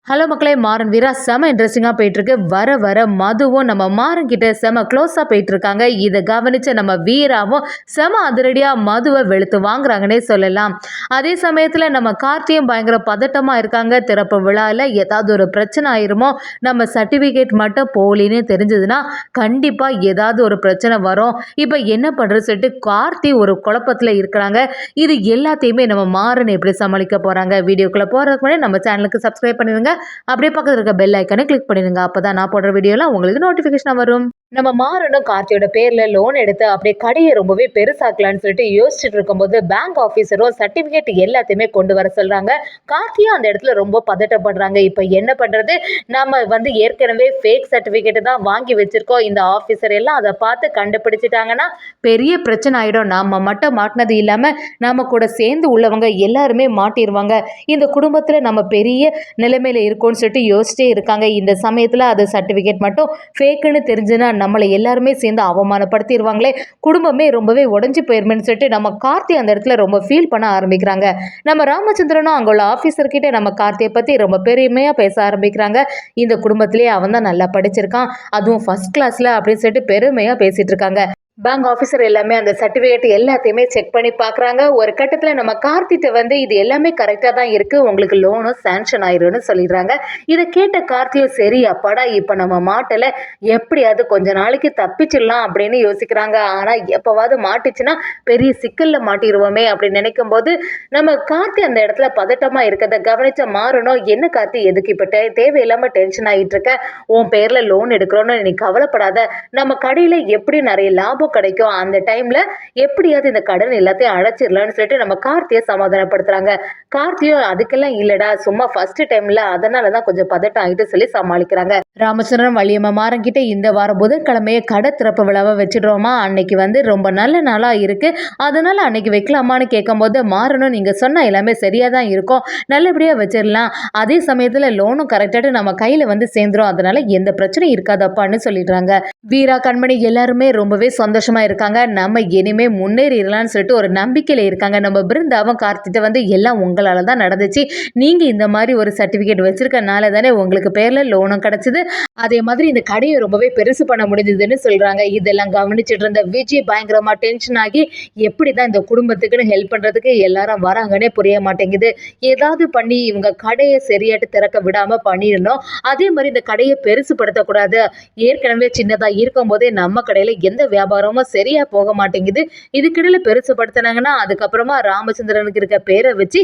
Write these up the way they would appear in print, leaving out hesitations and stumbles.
Hello மக்களே, மாறன் வீரா செம இன்ட்ரெஸ்டிங்காக போயிட்டுருக்கு. வர வர மதுவும் நம்ம மாறன் கிட்ட செம க்ளோஸாக போயிட்டுருக்காங்க. இதை கவனித்த நம்ம வீராவும் செம அதிரடியாக மதுவை வெளுத்து வாங்குறாங்கன்னே சொல்லலாம். அதே சமயத்தில் நம்ம கார்த்தியும் பயங்கர பதட்டமாக இருக்காங்க. திறப்பு விழாவில் ஏதாவது ஒரு பிரச்சனை ஆயிருமோ, நம்ம சர்டிஃபிகேட் மட்டும் போலின்னு தெரிஞ்சதுன்னா கண்டிப்பாக ஏதாவது ஒரு பிரச்சனை வரும். இப்போ என்ன பண்ணுறது சொல்லிட்டு கார்த்தி ஒரு குழப்பத்தில் இருக்கிறாங்க. இது எல்லாத்தையுமே நம்ம மாறன் எப்படி சமாளிக்க போகிறாங்க? வீடியோக்குள்ளே போகிறதுக்கு முன்னாடி நம்ம சேனலுக்கு சப்ஸ்கிரைப் பண்ணிடுங்க. அப்படியே பக்கத்தில் இருக்க பெல் ஐக்கனை கிளிக் பண்ணிடுங்க. அப்பதான் நான் போடுற வீடியோலாம் உங்களுக்கு நோட்டிஃபிகேஷன் வரும். நம்ம மாறனும் கார்த்தியோட பேர்ல லோன் எடுத்து அப்படியே கடையை ரொம்பவே பெருசாக்கலான்னு சொல்லிட்டு யோசிச்சுட்டு இருக்கும்போது பேங்க் ஆஃபீஸரும் சர்டிபிகேட் எல்லாத்தையுமே கொண்டு வர சொல்றாங்க. கார்த்தியும் அந்த இடத்துல ரொம்ப பதட்டப்படுறாங்க. இப்ப என்ன பண்றது, நம்ம ஏற்கனவே ஃபேக் சர்டிபிகேட் தான் வாங்கி வச்சிருக்கோம். இந்த ஆஃபீஸர் எல்லாம் அதை பார்த்து கண்டுபிடிச்சிட்டாங்கன்னா பெரிய பிரச்சனை ஆயிடும். நாம மட்டும் மாட்டினது இல்லாம நம்ம கூட சேர்ந்து உள்ளவங்க எல்லாருமே மாட்டிடுவாங்க. இந்த குடும்பத்துல நம்ம பெரிய நிலைமையில இருக்கோம்னு சொல்லிட்டு யோசிச்சே இருக்காங்க. இந்த சமயத்துல அது சர்டிபிகேட் மட்டும் ஃபேக்குன்னு தெரிஞ்சுன்னா நம்மளை எல்லாருமே சேர்ந்து அவமானப்படுத்திடுவாங்களே, குடும்பமே ரொம்பவே உடஞ்சி போயிருமேன்னு சொல்லிட்டு நம்ம கார்த்தி அந்த இடத்துல ரொம்ப ஃபீல் பண்ண ஆரம்பிக்கிறாங்க. நம்ம ராமச்சந்திரனும் அங்குள்ள ஆஃபீஸர் கிட்ட நம்ம கார்த்தியை பற்றி ரொம்ப பெருமையாக பேச ஆரம்பிக்கிறாங்க. இந்த குடும்பத்திலேயே அவன் தான் நல்லா படிச்சிருக்கான், அதுவும் ஃபர்ஸ்ட் கிளாஸில் அப்படின்னு சொல்லிட்டு பெருமையாக பேசிட்டு இருக்காங்க. பேங்க் ஆஃபீஸர் எல்லாமே அந்த சர்டிஃபிகேட் எல்லாத்தையுமே செக் பண்ணி பார்க்குறாங்க. ஒரு கட்டத்தில் நம்ம கார்த்திட்ட இது எல்லாமே கரெக்டாக தான் இருக்குது, உங்களுக்கு லோனும் சேங்ஷன் ஆயிரும்னு சொல்லிடுறாங்க. இதை கேட்ட கார்த்தியும் சரி அப்பாடா இப்போ நம்ம மாட்டலை, எப்படியாவது கொஞ்ச நாளைக்கு தப்பிச்சிடலாம் அப்படின்னு யோசிக்கிறாங்க. ஆனால் எப்போவாவது மாட்டிச்சுன்னா பெரிய சிக்கலில் மாட்டிடுவோமே அப்படின்னு நினைக்கும் போது நம்ம கார்த்தி அந்த இடத்துல பதட்டமாக இருக்கிறத கவனிச்ச மாறணும். என்ன கார்த்தி, எதுக்கு இப்போ தேவையில்லாமல் டென்ஷன் ஆகிட்டு இருக்க, உன் பேரில் லோன் எடுக்கிறோன்னு நீ கவலைப்படாத, நம்ம கடையில் எப்படி நிறைய லாபம் கிடைக்கும், அந்த டைம்ல எப்படியாவது இந்த கடன் எல்லாத்தையும் அடைச்சிடலாம்னு சொல்லிட்டு நம்ம கார்த்தியை சமாதானப்படுத்துறாங்க. கார்த்தியும் அதுக்கெல்லாம் இல்லடா, சும்மா ஃபர்ஸ்ட் டைம்ல அதனாலதான் கொஞ்சம் பதட்டம் ஆகிட்டு சொல்லி சமாளிக்கிறாங்க. ராமச்சந்திரன் வள்ளியம்மா மாறன்கிட்ட இந்த வாரம் புதன்கிழமையே கடை திறப்பு விழாவை வச்சிடுறோமா, அன்னைக்கு ரொம்ப நல்ல நாளா இருக்கு, அதனால அன்னைக்கு வைக்கலாமான்னு கேட்கும்போது மாறனும் நீங்க சொன்ன எல்லாமே சரியா தான் இருக்கும், நல்லபடியா வச்சிடலாம், அதே சமயத்துல லோனும் கரெக்டாக நம்ம கையில சேர்ந்துரும், அதனால எந்த பிரச்சனையும் இருக்காதப்பான்னு சொல்லிடுறாங்க. வீரா கண்மணி எல்லாருமே ரொம்பவே சந்தோஷமா இருக்காங்க. நம்ம இனிமே முன்னேறிடலாம்னு சொல்லிட்டு ஒரு நம்பிக்கையில இருக்காங்க. நம்ம பிருந்தாவும் கார்த்திட்ட எல்லாம் உங்களால தான் நடந்துச்சு, நீங்க இந்த மாதிரி ஒரு சர்டிபிகேட் வச்சிருக்கனால தானே உங்களுக்கு பேர்ல லோனும் கிடைச்சது, அதே மாதிரி இந்த கடையை ரொம்பவே பெருசு பண்ண முடிஞ்சதுன்னு சொல்றாங்க. இதெல்லாம் கவனிச்சுட்டு இருந்த விஜய் பயங்கரமா டென்ஷன் ஆகி எப்படிதான் இந்த குடும்பத்துக்குன்னு ஹெல்ப் பண்றதுக்கு எல்லாரும் வராங்கன்னே புரிய மாட்டேங்குது, ஏதாவது பண்ணி இவங்க கடையை சரியாட்டு திறக்க விடாம பண்ணிடணும், அதே மாதிரி இந்த கடையை பெருசுப்படுத்தக்கூடாது, ஏற்கனவே சின்னதா இருக்கும் போதே நம்ம கடையில எந்த வியாபாரமும் சரியா போக மாட்டேங்குது, இதுக்கிடையில பெருசுப்படுத்தினாங்கன்னா அதுக்கப்புறமா ராமச்சந்திரனுக்கு இருக்க பேரை வச்சு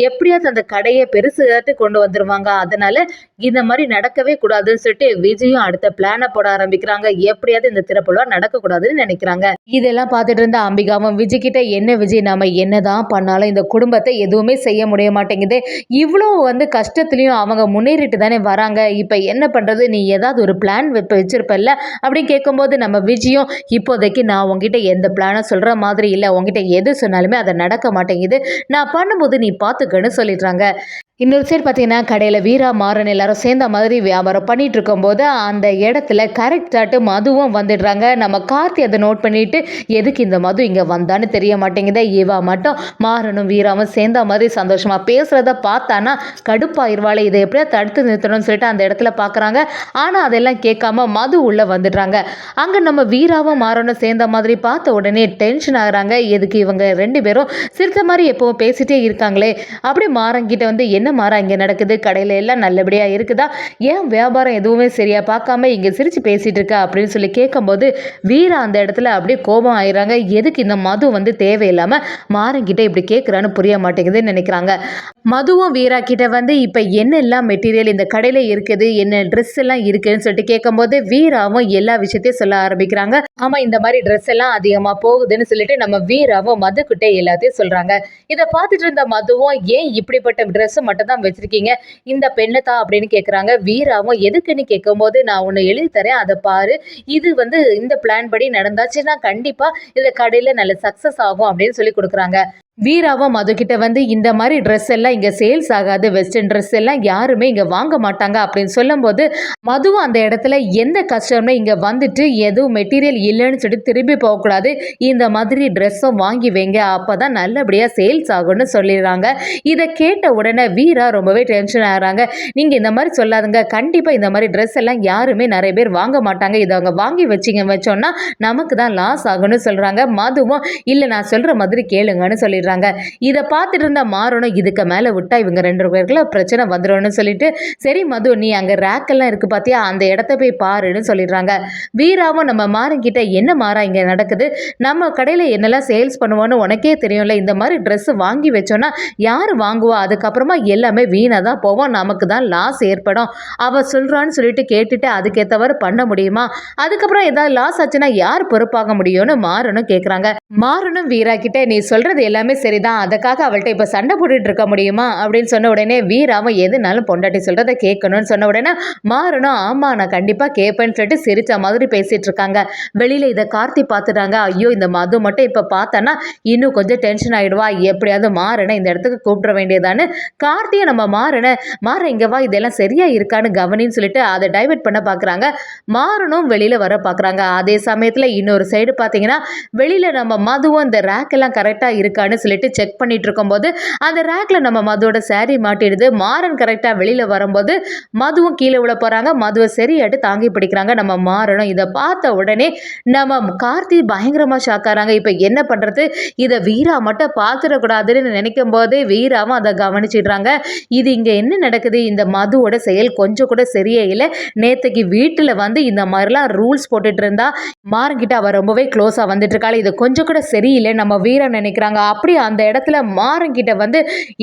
எப்படியாவது அந்த கடையை பெருசாட்டு கொண்டு வந்துருவாங்க, அதனால இந்த மாதிரி நடக்கவே கூடாதுன்னு சொல்லிட்டு விஜயும் அடுத்த பிளானை போட ஆரம்பிக்கிறாங்க. எப்படியாவது இந்த திறப்புலா நடக்கக்கூடாதுன்னு நினைக்கிறாங்க. இதெல்லாம் பார்த்துட்டு இருந்த அம்பிகாவும் விஜய் கிட்ட என்ன விஜய், நாம என்னதான் பண்ணாலும் இந்த குடும்பத்தை எதுவுமே செய்ய முடிய மாட்டேங்குது, இவ்வளோ கஷ்டத்துலயும் அவங்க முன்னேறிட்டு தானே வராங்க, இப்ப என்ன பண்றது, நீ ஏதாவது ஒரு பிளான் வச்சிருப்பல்ல அப்படின்னு கேட்கும்போது நம்ம விஜயும் இப்போதைக்கு நான் உங்ககிட்ட எந்த பிளானும் சொல்ற மாதிரி இல்லை, உங்ககிட்ட எது சொன்னாலுமே அதை நடக்க மாட்டேங்குது, நான் பண்ணும்போது நீ பார்த்துக்கன்னு சொல்லிடுறாங்க. இன்னொரு சைடு பார்த்தீங்கன்னா கடையில் வீரா மாறன் எல்லாரும் சேர்ந்த மாதிரி வியாபாரம் பண்ணிட்டு இருக்கும்போது அந்த இடத்துல கரெக்டாட்டு மதுவும் வந்துடுறாங்க. நம்ம கார்த்தி அதை நோட் பண்ணிட்டு எதுக்கு இந்த மது இங்கே வந்தான்னு தெரிய மாட்டேங்குது, இவா மட்டும் மாறனும் வீராவும் சேர்ந்த மாதிரி சந்தோஷமா பேசுறத பார்த்தானா கடுப்பாயிருவாளே, இதை எப்படியா தடுத்து நிறுத்தணும்னு சொல்லிட்டு அந்த இடத்துல பார்க்குறாங்க. ஆனால் அதெல்லாம் கேட்காம மது உள்ள வந்துடுறாங்க. அங்கே நம்ம வீராவும் மாறனும் சேர்ந்த மாதிரி பார்த்த உடனே டென்ஷன் ஆகுறாங்க. எதுக்கு இவங்க ரெண்டு பேரும் சிரித்த மாதிரி எப்பவும் பேசிட்டே இருக்காங்களே, அப்படி மாறங்கிட்ட என்ன மாறா இங்கே நடக்குது, கடையில் எல்லாம் நல்லபடியா இருக்குதா, ஏன் வியாபாரம் எதுவுமே சரியா பார்க்காம இங்கே சிரிச்சு பேசிட்டு இருக்கா அப்படின்னு சொல்லி கேட்கும்போது வீரா அந்த இடத்துல அப்படியே கோபம் ஆயிடுறாங்க. எதுக்கு இந்த மது தேவையில்லாம மாறங்கிட்ட இப்படி கேட்குறான்னு புரிய மாட்டேங்குதுன்னு நினைக்கிறாங்க. மதுவும் வீரா கிட்ட இப்போ என்னெல்லாம் மெட்டீரியல் இந்த கடையில் இருக்குது, என்ன ட்ரெஸ் எல்லாம் இருக்குன்னு சொல்லிட்டு கேட்கும்போது வீராவும் எல்லா விஷயத்தையும் சொல்ல ஆரம்பிக்கிறாங்க. ஆமாம், இந்த மாதிரி ட்ரெஸ் எல்லாம் அதிகமாக போகுதுன்னு சொல்லிட்டு நம்ம வீராவும் மதுக்கிட்ட எல்லாத்தையும் சொல்கிறாங்க. இதை பார்த்துட்டு இருந்த மதுவும் ஏன் இப்படிப்பட்ட ட்ரெஸ் மட்டும் தான் வச்சிருக்கீங்க, இந்த பெண்ணை தான் அப்படின்னு கேட்குறாங்க. வீராவும் எதுக்குன்னு கேட்கும்போது நான் ஒன்று எழுதி தரேன், அதை பாரு, இது இந்த பிளான் படி நடந்தாச்சுன்னா கண்டிப்பாக இந்த கடையில் நல்ல சக்ஸஸ் ஆகும் அப்படின்னு சொல்லி கொடுக்குறாங்க. வீராவும் மதுக்கிட்ட வந்து இந்த மாதிரி ட்ரெஸ் எல்லாம் இங்கே சேல்ஸ் ஆகாது, வெஸ்டர்ன் ட்ரெஸ் எல்லாம் யாருமே இங்கே வாங்க மாட்டாங்க அப்படின்னு சொல்லும்போது மதுவும் அந்த இடத்துல எந்த கஸ்டமரும் இங்கே வந்துட்டு எதுவும் மெட்டீரியல் இல்லைன்னு சொல்லிட்டு திரும்பி போகக்கூடாது, இந்த மாதிரி ட்ரெஸ்ஸும் வாங்கி வைங்க, அப்போ தான் நல்லபடியாக சேல்ஸ் ஆகும்னு சொல்லிடுறாங்க. இதை கேட்ட உடனே வீரா ரொம்பவே டென்ஷன் ஆகிறாங்க. நீங்கள் இந்த மாதிரி சொல்லாதுங்க, கண்டிப்பாக இந்த மாதிரி ட்ரெஸ் எல்லாம் யாருமே நிறைய பேர் வாங்க மாட்டாங்க, இதை அவங்க வாங்கி வச்சோன்னா நமக்கு தான் லாஸ் ஆகும்னு சொல்கிறாங்க. மதுவும் இல்லை நான் சொல்கிற மாதிரி கேளுங்கன்னு சொல்லிடுறாங்க. இதை பார்த்துட்டு இருந்த மாறணும், இதுக்கு மேலே விட்டா இவங்க 2 பேருக்குள்ள பிரச்சனை வந்துடும்னு சொல்லிட்டு சரி மது நீ அங்கே ரேக்கெல்லாம் இருக்கு பார்த்தியா அந்த இடத்த போய் பாருன்னு சொல்லிடுறாங்க. வீராவும் நம்ம மாறங்கிட்ட என்ன மாறா இங்கே நடக்குது, நம்ம கடையில் என்னெல்லாம் சேல்ஸ் பண்ணுவோன்னு உனக்கே தெரியும்ல, இந்த மாதிரி ட்ரெஸ் வாங்கி வச்சோன்னா யார் வாங்குவா, அதுக்கப்புறமா எல்லாமே வீணாக தான் போவோம், நமக்கு தான் லாஸ் ஏற்படும், அவள் சொல்கிறான்னு சொல்லிட்டு கேட்டுட்டு அதுக்கேற்றவாறு பண்ண முடியுமா, அதுக்கப்புறம் ஏதாவது லாஸ் ஆச்சுன்னா யார் பொறுப்பாக முடியும்னு மாறணும் கேட்குறாங்க. மாறணும் வீரா கிட்ட நீ சொல்கிறது எல்லாமே சரிதான், அதுக்காக அவள்கிட்ட இப்போ சண்டை போட்டுட்டு இருக்க முடியுமா அப்படின்னு சொன்ன உடனே வீராவும் எதுனாலும் பொண்டாட்டி சொல்கிறத கேட்கணும்னு சொன்ன உடனே மாறணும் ஆமாம் நான் கண்டிப்பாக கேட்பேன்னு சொல்லிட்டு சிரிச்ச மாதிரி பேசிகிட்டு இருக்காங்க. வெளியில் இதை கார்த்தி பார்த்துட்டாங்க. ஐயோ இந்த மது மட்டும் இப்போ பார்த்தானா இன்னும் கொஞ்சம் டென்ஷன் ஆகிடுவா, எப்படியாவது மாறனை இந்த இடத்துக்கு கூப்பிட வேண்டியதான்னு கார்த்தியை நம்ம மாற இங்கே வா இதெல்லாம் சரியா இருக்கான்னு கவனின்னு சொல்லிட்டு அதை டைவெர்ட் பண்ண பார்க்குறாங்க. மாறணும் வெளியில் வர பார்க்குறாங்க. அதே சமயத்தில் இன்னொரு சைடு பார்த்தீங்கன்னா வெளியில் நம்ம மதுவும் இந்த ரேக் எல்லாம் கரெக்டாக இருக்கான்னு சொல்லிட்டு செக் பண்ணிட்டு இருக்கும்போது அந்த ரேக்ல நம்ம மதுவோட சாரி மாட்டிடுது. மாறன் கரெக்டாக வெளியில் வரும்போது மதுவும் கீழே விழ போகிறாங்க. மதுவை சரியாட்டு தாங்கி பிடிக்கிறாங்க நம்ம மாறணும். இதை பார்த்த உடனே நம்ம கார்த்தி பயங்கரமாக ஷாக் ஆகிறாங்க. இப்போ என்ன பண்ணுறது, இதை வீரா மட்டும் பார்த்துடக்கூடாதுன்னு நினைக்கும் போது வீராவும் அதை கவனிச்சிடுறாங்க. இது இங்கே என்ன நடக்குது, இந்த மதுவோட செயல் கொஞ்சம் கூட சரியே இல்லை, நேற்றுக்கு வீட்டில் வந்து இந்த மாதிரிலாம் ரூல்ஸ் போட்டுட்டு இருந்தா மாறன்கிட்ட அவள் ரொம்பவே க்ளோஸாக வந்துட்டு இருக்காள், இது கொஞ்சம் கூட சரியில்லை நம்ம வீரா நினைக்கிறாங்க. அப்படி அந்த இடத்துல மாறன்கிட்ட வந்து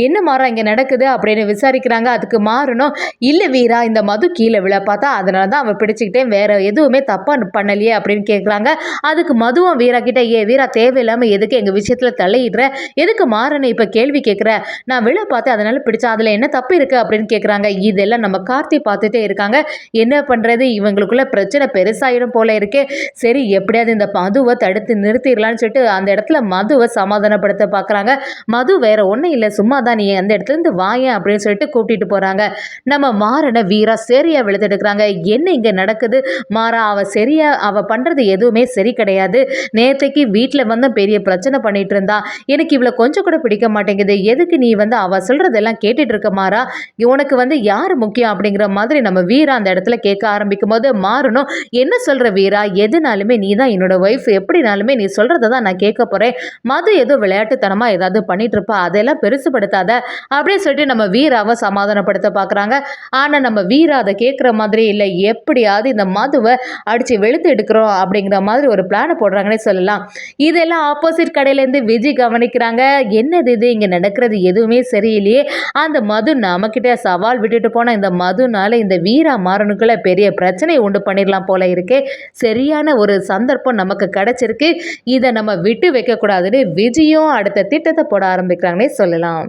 என்ன மாறா இங்கே நடக்குது அப்படின்னு விசாரிக்கிறாங்க. அதுக்கு மாறணும் இல்லை வீரா இந்த மது கீழே விழ பார்த்தா அதனால தான் அவன் பிடிச்சிக்கிட்டேன், வேற எதுவுமே தப்பாக பண்ணலையே அப்படின்னு கேட்குறாங்க. அதுக்கு மதுவும் வீரா கிட்ட வீரா தேவையில்லாமல் எதுக்கு எங்கள் விஷயத்தில் தலையிடுற, எதுக்கு மாறனை இப்போ கேள்வி கேட்குற, நான் விழ பார்த்தேன் அதனால பிடிச்சா அதில் என்ன தப்பு இருக்குது அப்படின்னு கேட்குறாங்க. இதெல்லாம் நம்ம கார்த்தி பார்த்துட்டே இருக்காங்க. என்ன பண்ணுறது, இவங்களுக்குள்ள பிரச்சனை பெருசாயிடும் போல இருக்கே, சரி எப்படியாவது இந்த மதுவை தடுத்து நிறுத்திடலான்னு சொல்லிட்டு அந்த இடத்துல மதுவை சமாதானப்படுத்த பார்க்குறாங்க. மது வேற ஒன்றும் இல்லை, சும்மா தான் நீ அந்த இடத்துலேருந்து வாயேன் அப்படின்னு சொல்லிட்டு கூப்பிட்டு போகிறாங்க. நம்ம மாறனை வீரா சரியா விழுத்தெடுக்கிறாங்க. என்ன இங்கே நடக்குது மாறா, அவள் பண்ணுறது எதுவுமே சரி கிடையாது, நேற்றைக்கு வீட்டில் வந்து பெரிய பிரச்சனை பண்ணிட்டு இருந்தா, எனக்கு இவளை கொஞ்சம் கூட பிடிக்க மாட்டேங்குது, எதுக்கு நீ வந்து அவள் சொல்கிறதெல்லாம் கேட்டுட்டு இருக்க மாறா, உனக்கு வந்து யார் முக்கியம் அப்படிங்கிற மாதிரி நம்ம வீரா அந்த இடத்துல கேட்க ஆரம்பிக்கும் போது மாறணும் என்ன சொல்கிற வீரா, எதுனாலுமே நீ தான் என்னோட ஒய்ஃப், எப்படினாலுமே நீ சொல்கிறத தான் நான் கேட்க போகிறேன், மது ஏதோ விளையாட்டுத்தனமாக ஏதாவது பண்ணிட்டு இருப்பா, அதெல்லாம் பெருசுப்படுத்தாத அப்படின்னு சொல்லிட்டு நம்ம வீராவை சமாதானப்படுத்த பார்க்குறாங்க. ஆனால் நம்ம வீரா அதை கேட்குற மாதிரி இல்லை, எப்படியாவது இந்த மதுவை அடித்து வெளுத்து எடுக்கிறோம் அப்படிங்கிற மாதிரி ஒரு பிளானை போடுறாங்கன்னே சொல்லலாம். இதெல்லாம் ஆப்போசிட் கடையிலேருந்து விஜய் கவனிக்கிறாங்க. என்னது இது இங்கே நடக்கிறது எதுவுமே சரியில்லையே, அந்த மது நம்மக்கிட்ட சவால் விட்டுட்டு போனால் இந்த மதுனால இந்த வீரா மாறனுக்குள்ள பெரிய பிரச்சனை உண்டு பண்ணிடலாம் போல இருக்கே, சரியான ஒரு சந்தர்ப்பம் நமக்கு கிடைச்சிருக்கு, இதை நம்ம விட்டு வைக்கக்கூடாதுன்னு விஜயும் அடுத்த திட்டத்தை போட ஆரம்பிக்கிறாங்கன்னே சொல்லலாம்.